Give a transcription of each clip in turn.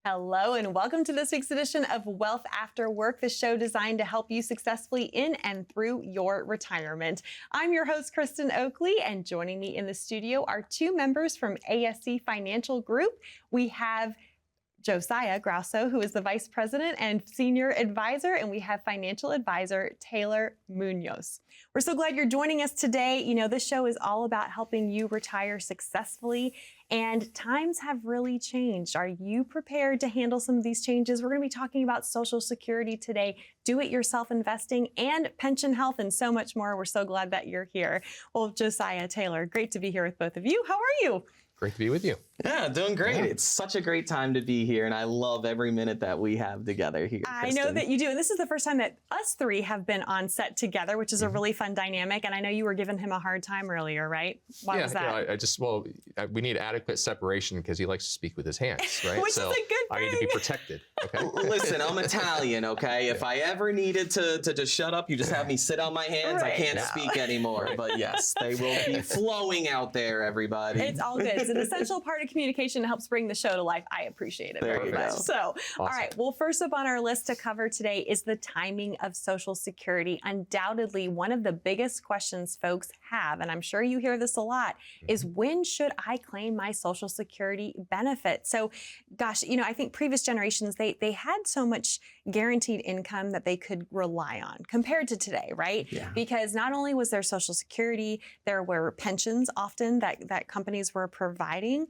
Hello and welcome to this week's edition of Wealth After Work, the show designed to help you successfully in and through your retirement. I'm your host, Kristen Oakley, and joining me in the studio are two members from ASC Financial Group. We have Josiah Grosso, who is the Vice President and Senior Advisor, and we have Financial Advisor Taylor Munoz. We're so glad you're joining us today. You know, this show is all about helping you retire successfully, and times have really changed. Are you prepared to handle some of these changes? We're going to be talking about Social Security today, do-it-yourself investing, and pension health, and so much more. We're so glad that you're here. Well, Josiah, Taylor, great to be here with both of you. How are you? Great to be with you. Yeah, doing great. Yeah. It's such a great time to be here, and I love every minute that we have together here, Kristen. I know that you do, and this is the first time that us three have been on set together, which is a really fun dynamic, and I know you were giving him a hard time earlier, right? Why was that? Yeah, we need adequate separation because he likes to speak with his hands, right? Which is a good thing. I need to be protected, okay? Listen, I'm Italian, okay? If I ever needed to just shut up, you just have me sit on my hands. Right. I can't speak anymore, but yes, they will be flowing out there, everybody. It's all good. It's an essential part of communication to helps bring the show to life. I appreciate it very much. So, awesome. All right. Well, first up on our list to cover today is the timing of Social Security. Undoubtedly, one of the biggest questions folks have, and I'm sure you hear this a lot, is when should I claim my Social Security benefit? So, gosh, you know, I think previous generations, they had so much guaranteed income that they could rely on compared to today, right? Yeah. Because not only was there Social Security, there were pensions often that companies were providing.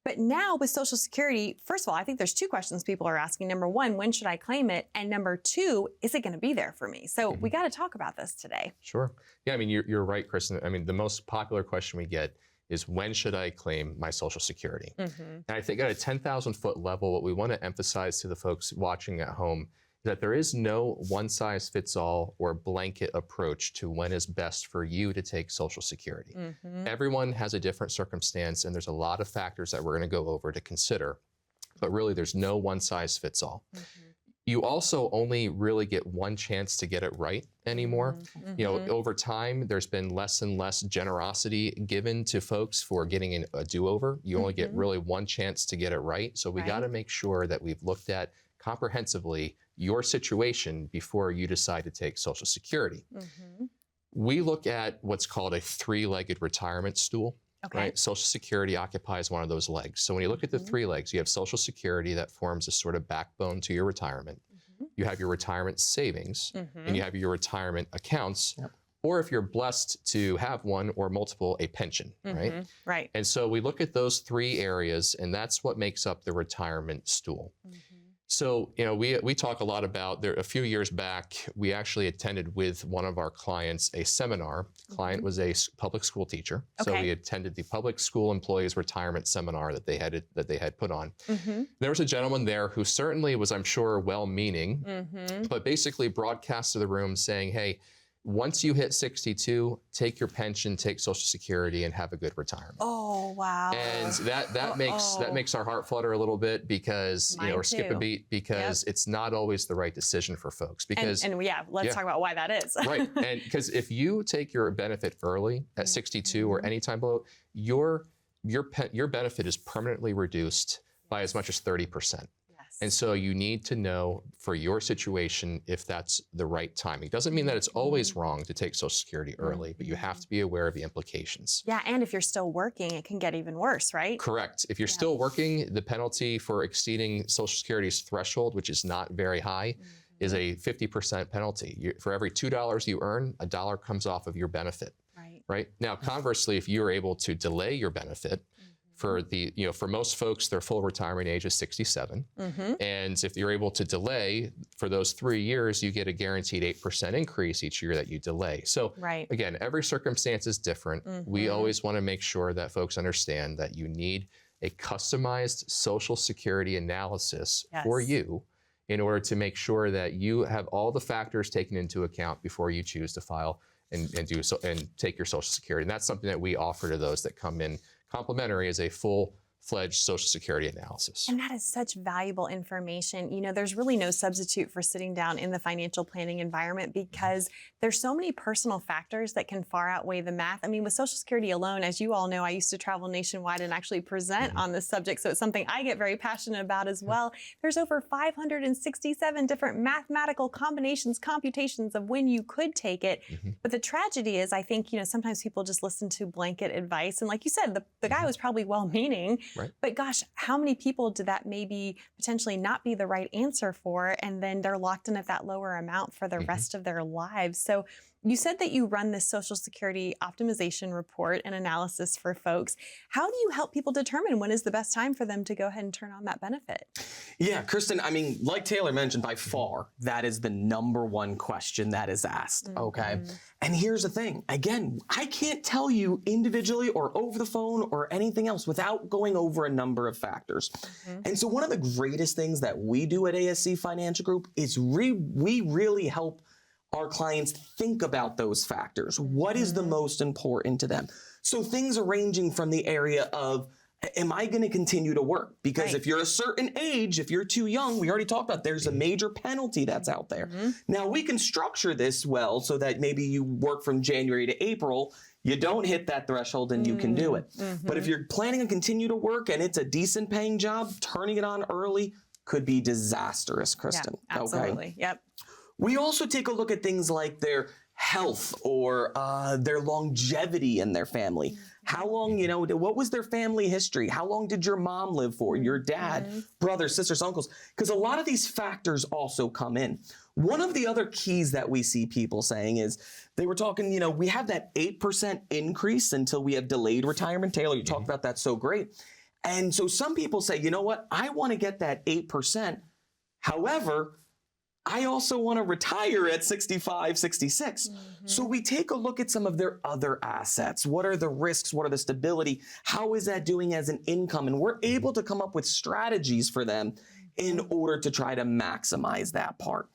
But now with Social Security, first of all, I think there's two questions people are asking. Number one, when should I claim it? And number two, is it going to be there for me? So we got to talk about this today. Sure. Yeah, I mean, you're right, Kristen. I mean, the most popular question we get is when should I claim my Social Security? And I think at a 10,000-foot level, what we want to emphasize to the folks watching at home is that there is no one-size-fits-all or blanket approach to when is best for you to take Social Security. Everyone has a different circumstance, and there's a lot of factors that we're going to go over to consider, but really there's no one-size-fits-all. You also only really get one chance to get it right anymore. You know, over time, there's been less and less generosity given to folks for getting a do-over. You only get really one chance to get it right. So we got to make sure that we've looked at comprehensively your situation before you decide to take Social Security. We look at what's called a three-legged retirement stool. Right? Social Security occupies one of those legs. So when you look at the three legs, you have Social Security that forms a sort of backbone to your retirement. You have your retirement savings, and you have your retirement accounts, or if you're blessed to have one or multiple, a pension, right? Right. And so we look at those three areas, and that's what makes up the retirement stool. So, you know, we talk a lot about, a few years back, we actually attended with one of our clients a seminar. The client was a public school teacher. So we attended the public school employees retirement seminar that they had put on. There was a gentleman there who certainly was, I'm sure, well-meaning, but basically broadcast to the room saying, hey, once you hit 62, take your pension, take Social Security, and have a good retirement. Oh, wow. And that makes our heart flutter a little bit because, you know, or skip a beat because it's not always the right decision for folks. Because let's talk about why that is. Right. And because if you take your benefit early at 62 or any time below, your benefit is permanently reduced by as much as 30%. And so you need to know for your situation if that's the right timing. It doesn't mean that it's always wrong to take Social Security early, but you have to be aware of the implications. Yeah, and if you're still working, it can get even worse, right? Correct. If you're still working, the penalty for exceeding Social Security's threshold, which is not very high, is a 50% penalty. For every $2 you earn, $1 comes off of your benefit. Right? Now, conversely, if you're able to delay your benefit, for most folks, their full retirement age is 67. And if you're able to delay for those 3 years, you get a guaranteed 8% increase each year that you delay. So again, every circumstance is different. We always want to make sure that folks understand that you need a customized Social Security analysis for you in order to make sure that you have all the factors taken into account before you choose to file and do so and take your Social Security. And that's something that we offer to those that come in complimentary as a full-fledged Social Security analysis. And that is such valuable information. You know, there's really no substitute for sitting down in the financial planning environment because there's so many personal factors that can far outweigh the math. I mean, with Social Security alone, as you all know, I used to travel nationwide and actually present on this subject. So it's something I get very passionate about as well. There's over 567 different mathematical combinations, computations of when you could take it. But the tragedy is, I think, you know, sometimes people just listen to blanket advice. And like you said, the guy was probably well-meaning. Right. But gosh, how many people did that maybe potentially not be the right answer for, and then they're locked in at that lower amount for the rest of their lives? So you said that you run this Social Security optimization report and analysis for folks. How do you help people determine when is the best time for them to go ahead and turn on that benefit? Yeah, Kristen, I mean, like Taylor mentioned, by far, that is the number one question that is asked, okay? And here's the thing. Again, I can't tell you individually or over the phone or anything else without going over a number of factors. And so one of the greatest things that we do at ASC Financial Group is we really help our clients think about those factors. What is the most important to them? So things are ranging from the area of, am I going to continue to work? Because if you're a certain age, if you're too young, we already talked about there's a major penalty that's out there. Now we can structure this well so that maybe you work from January to April, you don't hit that threshold and you can do it. But if you're planning to continue to work and it's a decent paying job, turning it on early could be disastrous, Kristen. Yeah, absolutely. Yep. We also take a look at things like their health or their longevity in their family. How long, you know, what was their family history? How long did your mom live for? Your dad, brothers, sisters, uncles? Because a lot of these factors also come in. One of the other keys that we see people saying is they were talking, you know, we have that 8% increase until we have delayed retirement. Taylor, you talked about that so great. And so some people say, you know what, I want to get that 8%. However, I also want to retire at 65, 66. So we take a look at some of their other assets. What are the risks? What are the stability? How is that doing as an income? And we're able to come up with strategies for them in order to try to maximize that part.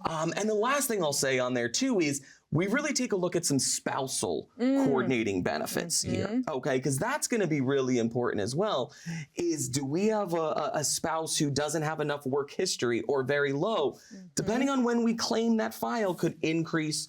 And the last thing I'll say on there too is we really take a look at some spousal coordinating benefits here, okay? Because that's going to be really important as well, is do we have a spouse who doesn't have enough work history or very low? Depending on when we claim that file could increase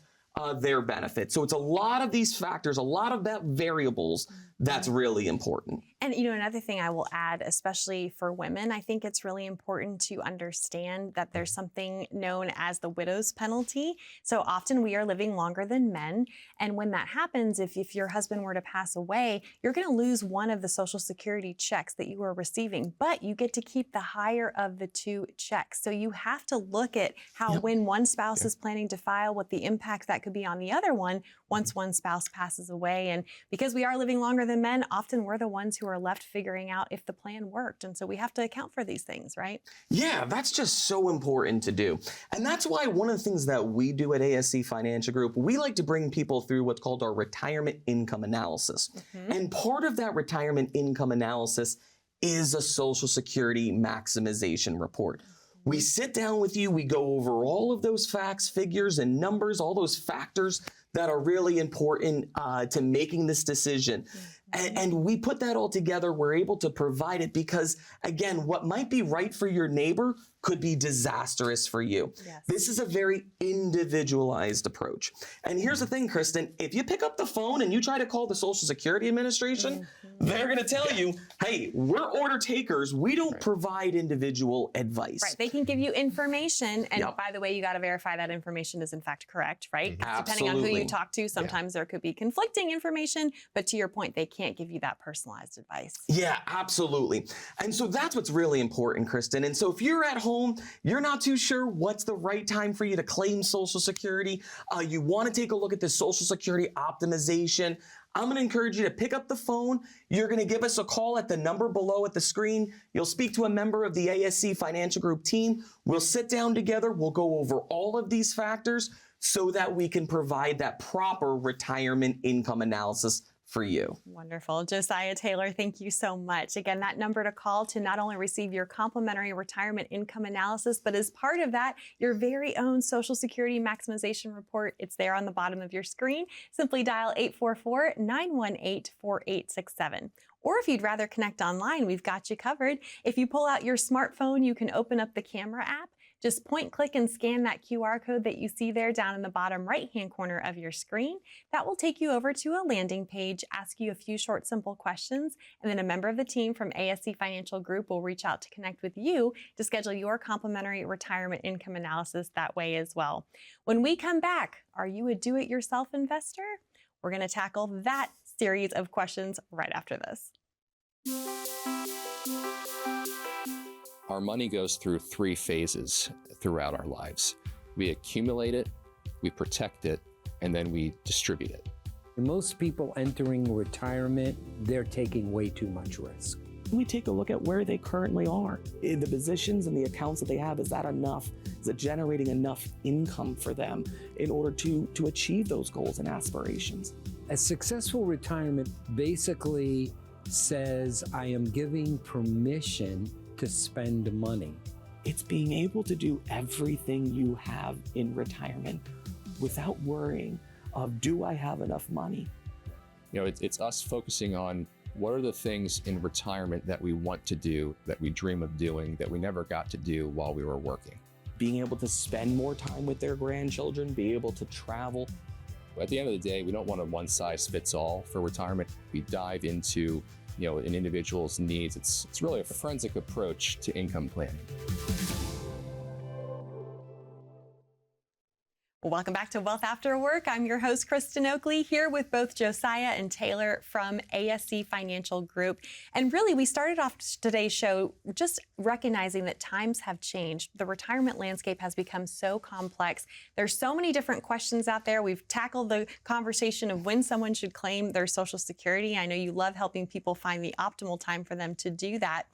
their benefit. So it's a lot of these factors, a lot of that variables that's really important. And, you know, another thing I will add, especially for women, I think it's really important to understand that there's something known as the widow's penalty. So often we are living longer than men. And when that happens, if your husband were to pass away, you're going to lose one of the Social Security checks that you were receiving, but you get to keep the higher of the two checks. So you have to look at how when one spouse is planning to file, what the impact that could be on the other one once one spouse passes away. And because we are living longer than men, often we're the ones who are left figuring out if the plan worked. And so we have to account for these things, right? Yeah, that's just so important to do. And that's why one of the things that we do at ASC Financial Group, we like to bring people through what's called our retirement income analysis. And part of that retirement income analysis is a Social Security maximization report. We sit down with you, we go over all of those facts, figures, and numbers, all those factors that are really important to making this decision. And we put that all together. We're able to provide it because, again, what might be right for your neighbor could be disastrous for you. Yes. This is a very individualized approach. And here's the thing, Kristen, if you pick up the phone and you try to call the Social Security Administration, they're going to tell you, hey, we're order takers. We don't provide individual advice. Right. They can give you information. And by the way, you got to verify that information is in fact correct, right? Depending on who you talk to, sometimes there could be conflicting information. But to your point, they can't give you that personalized advice. Yeah, absolutely. And so that's what's really important, Kristen. And so if you're at home, you're not too sure what's the right time for you to claim Social Security, you want to take a look at the Social Security optimization, I'm going to encourage you to pick up the phone. You're going to give us a call at the number below at the screen. You'll speak to a member of the ASC Financial Group team. We'll sit down together. We'll go over all of these factors so that we can provide that proper retirement income analysis for you. Wonderful. Josiah Taylor, thank you so much. Again, that number to call to not only receive your complimentary retirement income analysis, but as part of that, your very own Social Security maximization report. It's there on the bottom of your screen. Simply dial 844-918-4867. Or if you'd rather connect online, we've got you covered. If you pull out your smartphone, you can open up the camera app. Just point, click, and scan that QR code that you see there down in the bottom right-hand corner of your screen. That will take you over to a landing page, ask you a few short, simple questions, and then a member of the team from ASC Financial Group will reach out to connect with you to schedule your complimentary retirement income analysis that way as well. When we come back, are you a do-it-yourself investor? We're going to tackle that series of questions right after this. Our money goes through 3 phases throughout our lives. We accumulate it, we protect it, and then we distribute it. Most people entering retirement, they're taking way too much risk. We take a look at where they currently are. In the positions and the accounts that they have, is that enough? Is it generating enough income for them in order to achieve those goals and aspirations? A successful retirement basically says, I am giving permission to spend money. It's being able to do everything you have in retirement without worrying of, do I have enough money? You know, it's us focusing on what are the things in retirement that we want to do, that we dream of doing, that we never got to do while we were working. Being able to spend more time with their grandchildren, be able to travel. At the end of the day, we don't want a one-size-fits-all for retirement. We dive into an individual's needs. It's really a forensic approach to income planning. Welcome back to Wealth After Work. I'm your host, Kristen Oakley, here with both Josiah and Taylor from ASC Financial Group. And really, we started off today's show just recognizing that times have changed. The retirement landscape has become so complex. There's so many different questions out there. We've tackled the conversation of when someone should claim their Social Security. I know you love helping people find the optimal time for them to do that.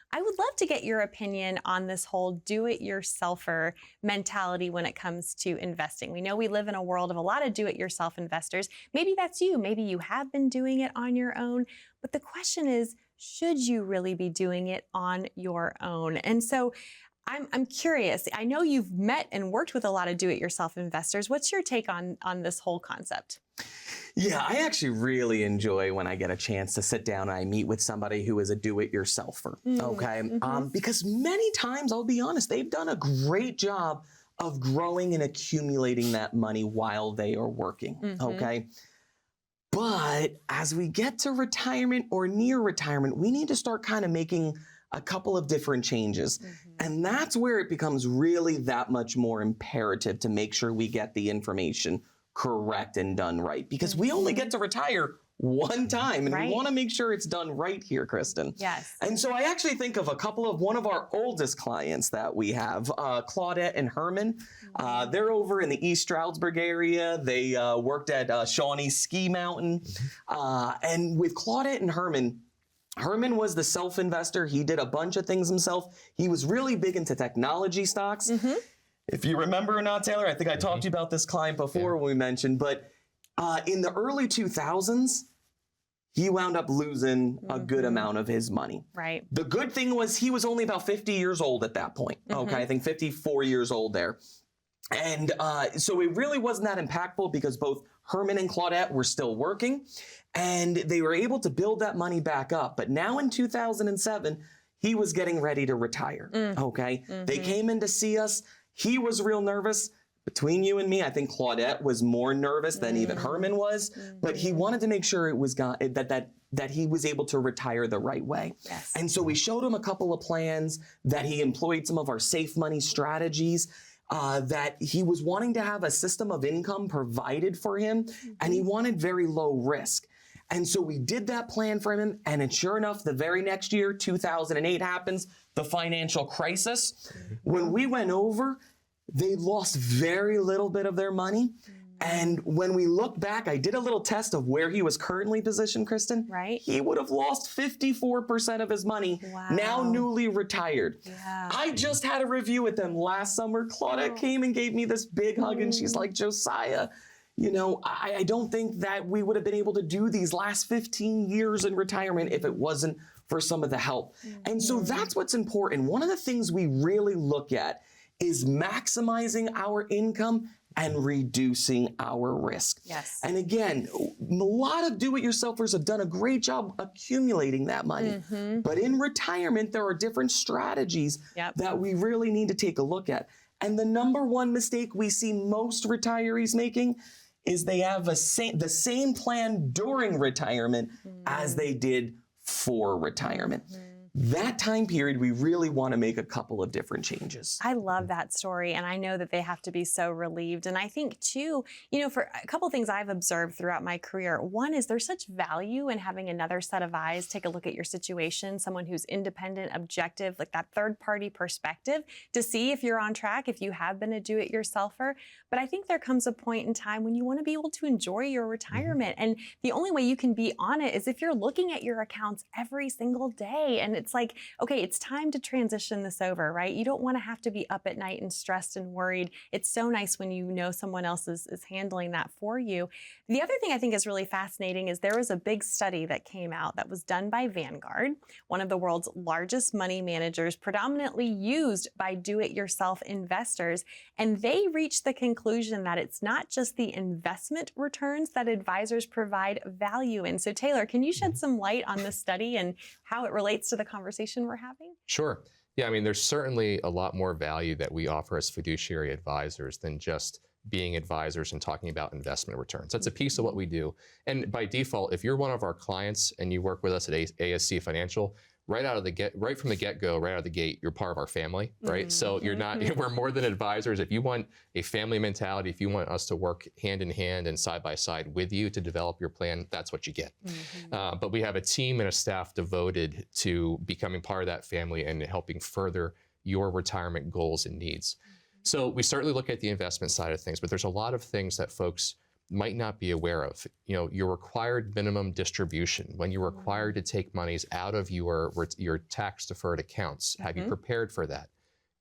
I would love to get your opinion on this whole do-it-yourselfer mentality when it comes to investing. We know we live in a world of a lot of do-it-yourself investors. Maybe that's you. Maybe you have been doing it on your own. But the question is, should you really be doing it on your own? And so I'm curious. I know you've met and worked with a lot of do-it-yourself investors. What's your take on this whole concept? Yeah, I actually really enjoy when I get a chance to sit down and I meet with somebody who is a do-it-yourselfer, okay? Because many times, I'll be honest, they've done a great job of growing and accumulating that money while they are working, okay? But as we get to retirement or near retirement, we need to start kind of making a couple of different changes. And that's where it becomes really that much more imperative to make sure we get the information correct and done right, because we only get to retire one time, and we want to make sure it's done right here, Kristen. Yes. And so I actually think of one of our oldest clients that we have, Claudette and Herman. They're over in the East Stroudsburg area. They worked at Shawnee Ski Mountain. And with Claudette and Herman was the self-investor. He did a bunch of things himself. He was really big into technology stocks. If you remember or not, Taylor, I think I talked to you about this client before when we mentioned, but in the early 2000s, he wound up losing a good amount of his money. Right. The good thing was he was only about 50 years old at that point. Okay, I think 54 years old there. And so it really wasn't that impactful because both Herman and Claudette were still working and they were able to build that money back up. But now in 2007, he was getting ready to retire. Okay, they came in to see us. He was real nervous. Between you and me, I think Claudette was more nervous than even Herman was, but he wanted to make sure it was that he was able to retire the right way. Yes. And so we showed him a couple of plans, that he employed some of our safe money strategies, that he was wanting to have a system of income provided for him, and he wanted very low risk. And so we did that plan for him, and sure enough, the very next year, 2008 happens, the financial crisis. When we went over, they lost very little bit of their money. And when we look back, I did a little test of where he was currently positioned, Kristen. Right. He would have lost 54% of his money, now newly retired. Yeah. I just had a review with them last summer. Claudette came and gave me this big hug, and she's like, Josiah, I don't think that we would have been able to do these last 15 years in retirement if it wasn't for some of the help. And so that's what's important. One of the things we really look at is maximizing our income and reducing our risk. Yes. And again, a lot of do-it-yourselfers have done a great job accumulating that money. But in retirement, there are different strategies that we really need to take a look at. And the number one mistake we see most retirees making is they have the same plan during retirement as they did for retirement. That time period, we really want to make a couple of different changes. I love that story. And I know that they have to be so relieved. And I think too, for a couple of things I've observed throughout my career, one is there's such value in having another set of eyes take a look at your situation, someone who's independent, objective, like that third party perspective to see if you're on track, if you have been a do-it-yourselfer. But I think there comes a point in time when you want to be able to enjoy your retirement. And the only way you can be on it is if you're looking at your accounts every single day. And it's like, okay, it's time to transition this over, right? You don't want to have to be up at night and stressed and worried. It's so nice when you know someone else is handling that for you. The other thing I think is really fascinating is there was a big study that came out that was done by Vanguard, one of the world's largest money managers, predominantly used by do-it-yourself investors. And they reached the conclusion that it's not just the investment returns that advisors provide value in. So Taylor, can you shed some light on this study and how it relates to the conversation we're having? Sure. Yeah, I mean, there's certainly a lot more value that we offer as fiduciary advisors than just being advisors and talking about investment returns. That's a piece of what we do. And by default, if you're one of our clients and you work with us at ASC Financial, right from the get-go, right out of the gate, you're part of our family, right? So you're not, we're more than advisors. If you want a family mentality, if you want us to work hand in hand and side by side with you to develop your plan, that's what you get. But we have a team and a staff devoted to becoming part of that family and helping further your retirement goals and needs. So we certainly look at the investment side of things, but there's a lot of things that folks might not be aware of. Your required minimum distribution, when you're required to take monies out of your tax deferred accounts. Have you prepared for that?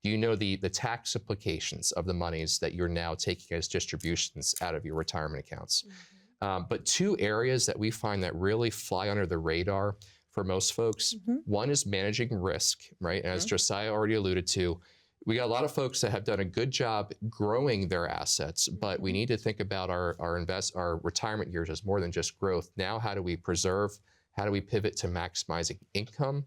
Do you know the tax implications of the monies that you're now taking as distributions out of your retirement accounts? But two areas that we find that really fly under the radar for most folks, one is managing risk, right? As Josiah already alluded to, we got a lot of folks that have done a good job growing their assets, but we need to think about our retirement years as more than just growth. Now, how do we preserve? How do we pivot to maximizing income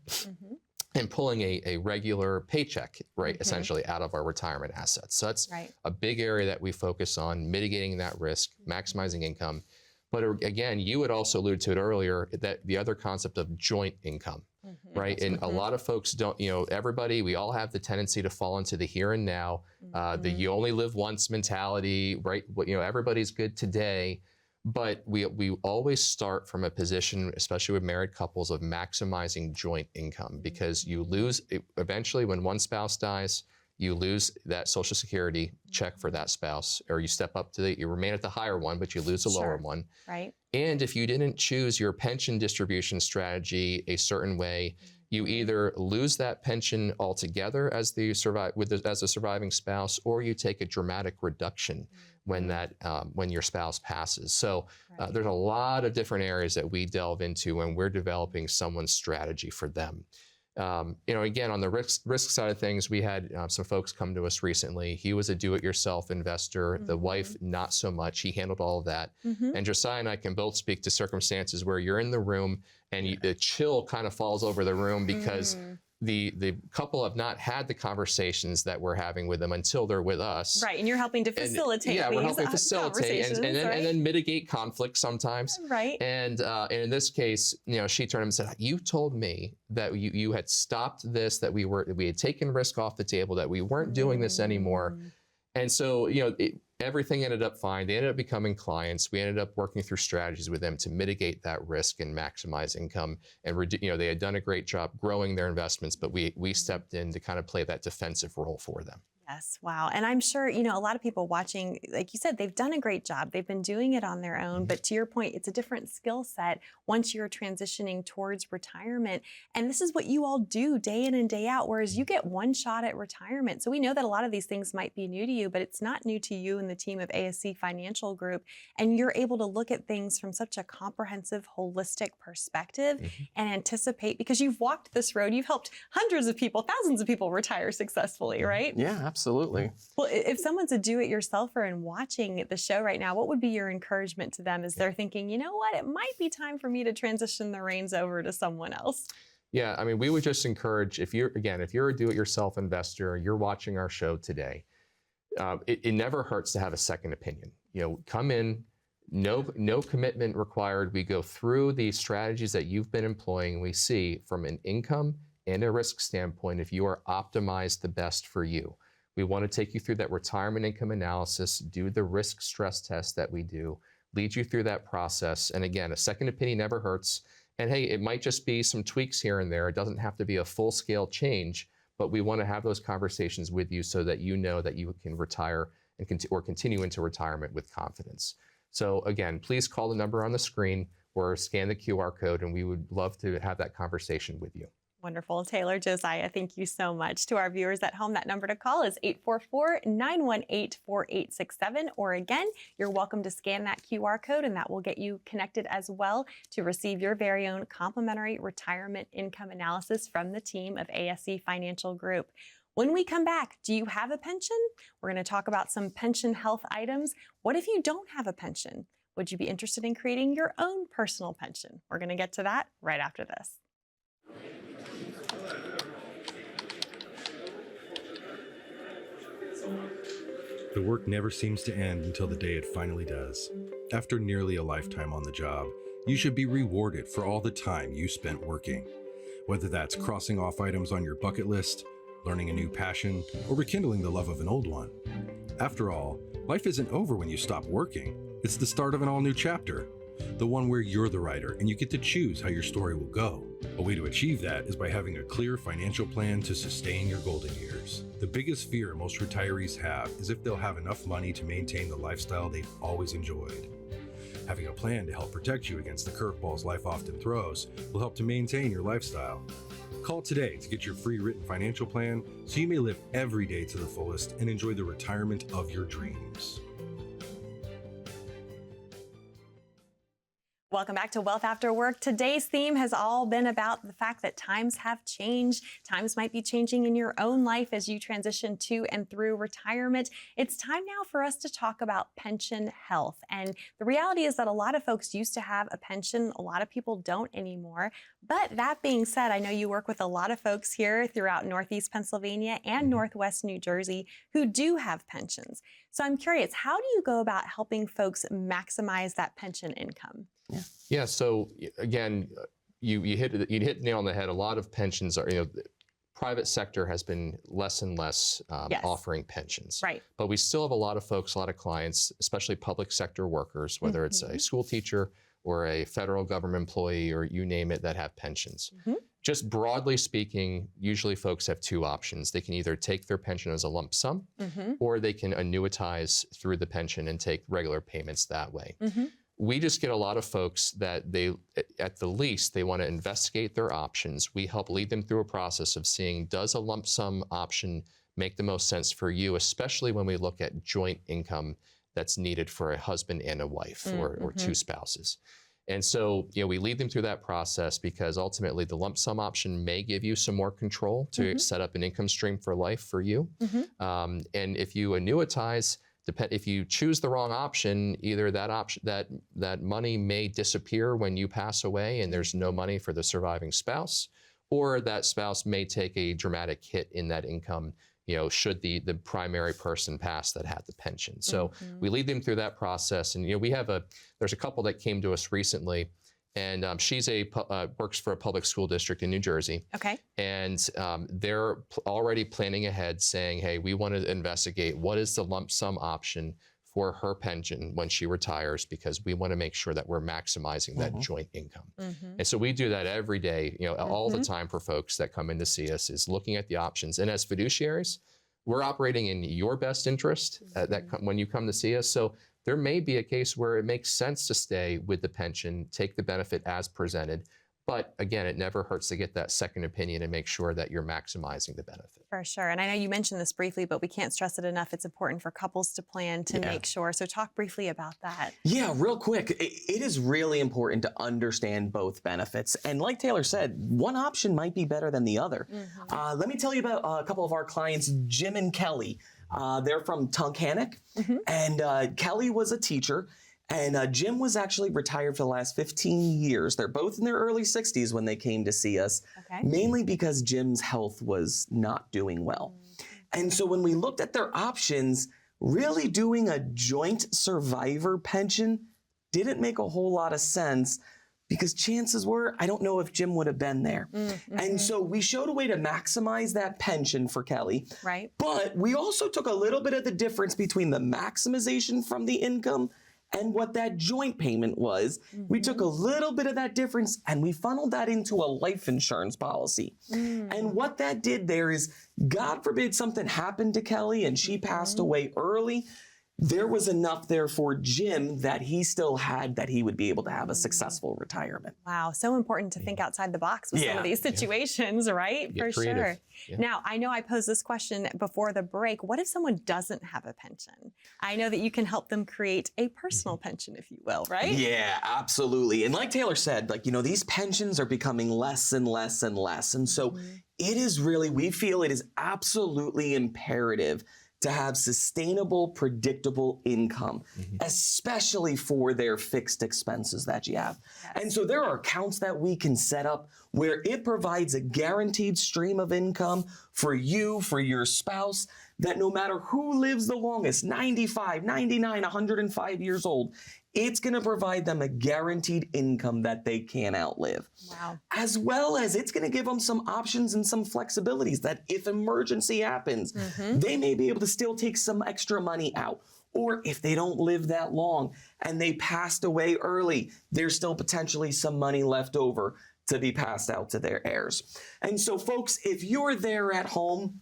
and pulling a regular paycheck, right, essentially out of our retirement assets? So that's a big area that we focus on, mitigating that risk, maximizing income. But again, you had also alluded to it earlier, that the other concept of joint income, right? And a lot of folks don't, we all have the tendency to fall into the here and now, the you only live once mentality, right? Everybody's good today. But we always start from a position, especially with married couples, of maximizing joint income, because you lose, eventually when one spouse dies, you lose that Social Security check for that spouse, or you step up to you remain at the higher one, but you lose the lower one. Right. And if you didn't choose your pension distribution strategy a certain way, you either lose that pension altogether as a surviving spouse, or you take a dramatic reduction when your spouse passes. So there's a lot of different areas that we delve into when we're developing someone's strategy for them. Again, on the risk side of things, we had some folks come to us recently. He was a do-it-yourself investor. The wife, not so much. He handled all of that. And Josiah and I can both speak to circumstances where you're in the room and the chill kind of falls over the room because the couple have not had the conversations that we're having with them until they're with us. Right, and you're helping to facilitate these we're helping facilitate and then mitigate conflict sometimes. Right. And in this case, she turned and said, "You told me that you had stopped this, that we had taken risk off the table, that we weren't doing this anymore." And so, everything ended up fine. They ended up becoming clients. We ended up working through strategies with them to mitigate that risk and maximize income. And they had done a great job growing their investments, but we stepped in to kind of play that defensive role for them. Yes. Wow. And I'm sure, a lot of people watching, like you said, they've done a great job. They've been doing it on their own. But to your point, it's a different skill set once you're transitioning towards retirement. And this is what you all do day in and day out, whereas you get one shot at retirement. So we know that a lot of these things might be new to you, but it's not new to you and the team of ASC Financial Group. And you're able to look at things from such a comprehensive, holistic perspective and anticipate, because you've walked this road. You've helped hundreds of people, thousands of people retire successfully, right? Yeah, absolutely. Well, if someone's a do-it-yourselfer and watching the show right now, what would be your encouragement to them as they're thinking, you know what, it might be time for me to transition the reins over to someone else? Yeah, I mean, we would just encourage, if you're a do-it-yourself investor, you're watching our show today, it never hurts to have a second opinion. Come in, no commitment required. We go through the strategies that you've been employing. We see from an income and a risk standpoint if you are optimized the best for you. We want to take you through that retirement income analysis, do the risk stress test that we do, lead you through that process. And again, a second opinion never hurts. And hey, it might just be some tweaks here and there. It doesn't have to be a full-scale change, but we want to have those conversations with you so that you know that you can retire and continue into retirement with confidence. So again, please call the number on the screen or scan the QR code, and we would love to have that conversation with you. Wonderful. Taylor, Josiah, thank you so much. To our viewers at home, that number to call is 844-918-4867. Or again, you're welcome to scan that QR code, and that will get you connected as well to receive your very own complimentary retirement income analysis from the team of ASC Financial Group. When we come back, do you have a pension? We're going to talk about some pension health items. What if you don't have a pension? Would you be interested in creating your own personal pension? We're going to get to that right after this. The work never seems to end until the day it finally does. After nearly a lifetime on the job, you should be rewarded for all the time you spent working. Whether that's crossing off items on your bucket list, learning a new passion, or rekindling the love of an old one. After all, life isn't over when you stop working. It's the start of an all-new chapter. The one where you're the writer and you get to choose how your story will go. A way to achieve that is by having a clear financial plan to sustain your golden years. The biggest fear most retirees have is if they'll have enough money to maintain the lifestyle they've always enjoyed. Having a plan to help protect you against the curveballs life often throws will help to maintain your lifestyle. Call today to get your free written financial plan so you may live every day to the fullest and enjoy the retirement of your dreams. Welcome back to Wealth After Work. Today's theme has all been about the fact that times have changed. Times might be changing in your own life as you transition to and through retirement. It's time now for us to talk about pension health. And the reality is that a lot of folks used to have a pension. A lot of people don't anymore. But that being said, I know you work with a lot of folks here throughout Northeast Pennsylvania and Northwest New Jersey who do have pensions. So I'm curious, how do you go about helping folks maximize that pension income? Yeah. So again, you hit the nail on the head. A lot of pensions are, the private sector has been less and less offering pensions. Right. But we still have a lot of folks, a lot of clients, especially public sector workers, whether it's a school teacher or a federal government employee or you name it, that have pensions. Just broadly speaking, usually folks have two options. They can either take their pension as a lump sum or they can annuitize through the pension and take regular payments that way. We just get a lot of folks that they, at the least, they want to investigate their options. We help lead them through a process of seeing, does a lump sum option make the most sense for you, especially when we look at joint income that's needed for a husband and a wife or two spouses. And so, we lead them through that process because ultimately the lump sum option may give you some more control to set up an income stream for life for you. And if you annuitize, if you choose the wrong option, either that money may disappear when you pass away and there's no money for the surviving spouse, or that spouse may take a dramatic hit in that income, should the primary person pass that had the pension. So we lead them through that process. And, there's a couple that came to us recently, and she's works for a public school district in New Jersey. Okay. And they're already planning ahead saying, hey, we want to investigate what is the lump sum option for her pension when she retires, because we want to make sure that we're maximizing that joint income. And so we do that every day, all the time for folks that come in to see us, is looking at the options. And as fiduciaries, we're operating in your best interest when you come to see us. So there may be a case where it makes sense to stay with the pension, take the benefit as presented. But again, it never hurts to get that second opinion and make sure that you're maximizing the benefit. For sure. And I know you mentioned this briefly, but we can't stress it enough. It's important for couples to plan to make sure. So talk briefly about that. Yeah, real quick. It is really important to understand both benefits. And like Taylor said, one option might be better than the other. Let me tell you about a couple of our clients, Jim and Kelly. They're from Tunkhannock, and Kelly was a teacher. And Jim was actually retired for the last 15 years. They're both in their early 60s when they came to see us, mainly because Jim's health was not doing well. And so when we looked at their options, really doing a joint survivor pension didn't make a whole lot of sense, because chances were, I don't know if Jim would have been there. And so we showed a way to maximize that pension for Kelly. Right. But we also took a little bit of the difference between the maximization from the income and what that joint payment was. We took a little bit of that difference and we funneled that into a life insurance policy. And what that did there is, God forbid something happened to Kelly and she passed away early, there was enough there for Jim that he still had, that he would be able to have a successful retirement. Wow, so important to think outside the box with some of these situations, right? Get For creative. sure. Now, I know I posed this question before the break. What if someone doesn't have a pension? I know that you can help them create a personal pension, if you will, right? Yeah, absolutely. And like Taylor said, these pensions are becoming less and less and less. And so it is really, we feel it is absolutely imperative to have sustainable, predictable income, especially for their fixed expenses that you have. And so there are accounts that we can set up where it provides a guaranteed stream of income for you, for your spouse, that no matter who lives the longest, 95, 99, 105 years old, it's going to provide them a guaranteed income that they can't outlive. Wow. As well as it's going to give them some options and some flexibilities that if emergency happens, they may be able to still take some extra money out. Or if they don't live that long and they passed away early, there's still potentially some money left over to be passed out to their heirs. And so folks, if you're there at home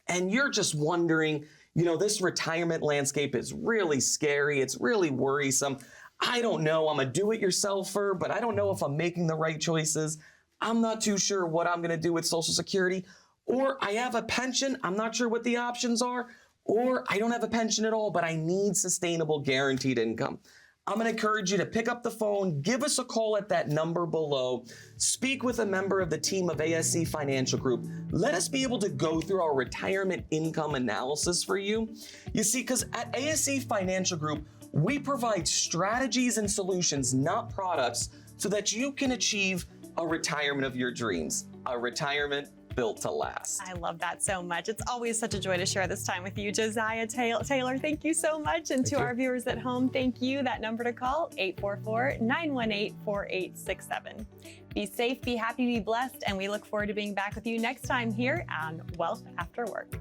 and you're just wondering, this retirement landscape is really scary, it's really worrisome, I don't know, I'm a do-it-yourselfer, but I don't know if I'm making the right choices, I'm not too sure what I'm gonna do with Social Security, or I have a pension, I'm not sure what the options are, or I don't have a pension at all, but I need sustainable guaranteed income. I'm going to encourage you to pick up the phone, give us a call at that number below, speak with a member of the team of ASC Financial Group. Let us be able to go through our retirement income analysis for you. You see, because at ASC Financial Group, we provide strategies and solutions, not products, so that you can achieve a retirement of your dreams, a retirement built to last. I love that so much. It's always such a joy to share this time with you, Josiah Taylor. Thank you so much. And to our viewers at home, thank you. That number to call, 844-918-4867. Be safe, be happy, be blessed, and we look forward to being back with you next time here on Wealth After Work.